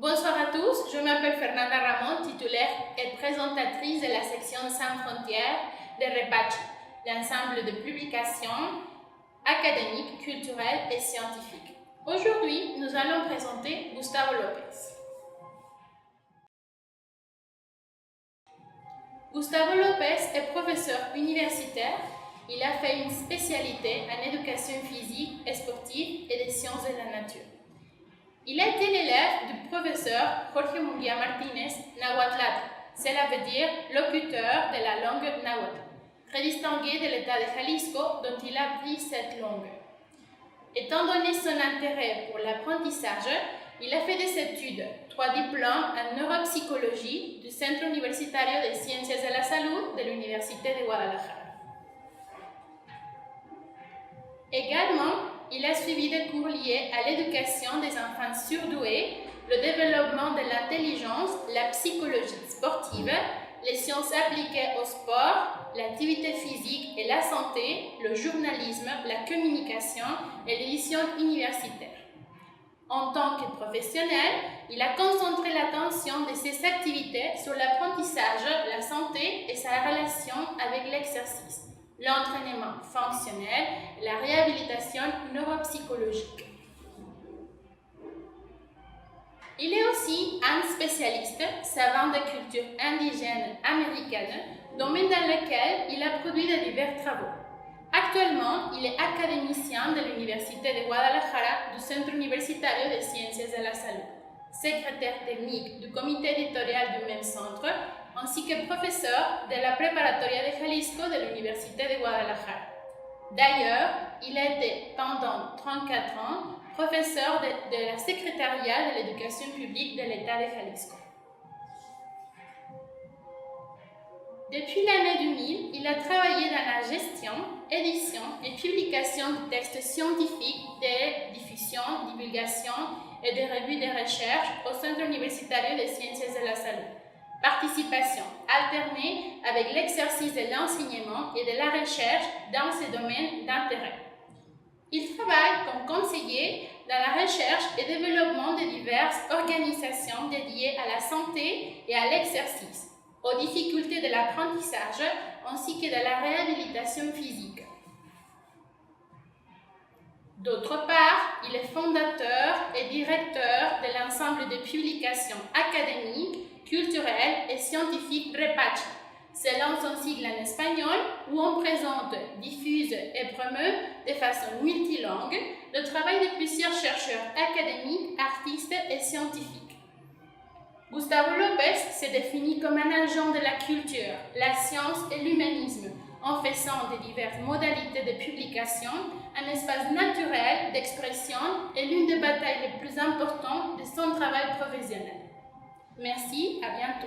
Bonsoir à tous, je m'appelle Fernanda Ramón, titulaire et présentatrice de la section Sans frontières de REPACHI, l'ensemble de publications académiques, culturelles et scientifiques. Aujourd'hui, nous allons présenter Gustavo López. Gustavo López est professeur universitaire. Il a fait une spécialité en éducation physique et sportive et des sciences de la nature. Il a été l'élève du professeur Jorge Munguía Martínez Nahuatlatl, cela veut dire locuteur de la langue nahuatl, très distingué de l'État de Jalisco dont il a appris cette langue. Étant donné son intérêt pour l'apprentissage, il a fait des études, 3 diplômes en neuropsychologie du Centro Universitario de Ciencias de la Salud de l'Université de Guadalajara. Également, il a suivi des cours liés à l'éducation des enfants surdoués, le développement de l'intelligence, la psychologie sportive, les sciences appliquées au sport, l'activité physique et la santé, le journalisme, la communication et l'édition universitaire. En tant que professionnel, il a concentré l'attention de ses activités sur l'apprentissage, la santé et sa relation avec l'exercice, l'entraînement fonctionnel et la réhabilitation neuropsychologique. Il est aussi un spécialiste savant de culture indigène américaine, domaine dans lequel il a produit de divers travaux. Actuellement, il est académicien de l'Université de Guadalajara du Centro Universitario de Ciencias de la Salud, secrétaire technique du comité éditorial du même centre, ainsi que professeur de la Preparatoria de Jalisco de l'Université de Guadalajara. D'ailleurs, il a été pendant 34 ans professeur de la secrétariat de l'éducation publique de l'État de Jalisco. Depuis l'année 2000, il a travaillé dans la gestion, édition et publication de textes scientifiques, de diffusion, divulgation et de revues de recherche au Centro Universitario de Ciencias de la Salud. Participation alternée avec l'exercice de l'enseignement et de la recherche dans ces domaines d'intérêt. Il travaille comme conseiller dans la recherche et développement de diverses organisations dédiées à la santé et à l'exercice, aux difficultés de l'apprentissage ainsi que de la réhabilitation physique. D'autre part, il est fondateur et directeur de l'ensemble de publications académiques, culturelles et scientifiques REPACHI, selon son sigle en espagnol, où on présente, diffuse et promeut de façon multilingue le travail de plusieurs chercheurs académiques, artistes et scientifiques. Gustavo López se définit comme un agent de la culture, la science et l'humanisme, en faisant de diverses modalités de publication un espace naturel d'expression et l'une des batailles les plus importantes de son travail professionnel. Merci, à bientôt.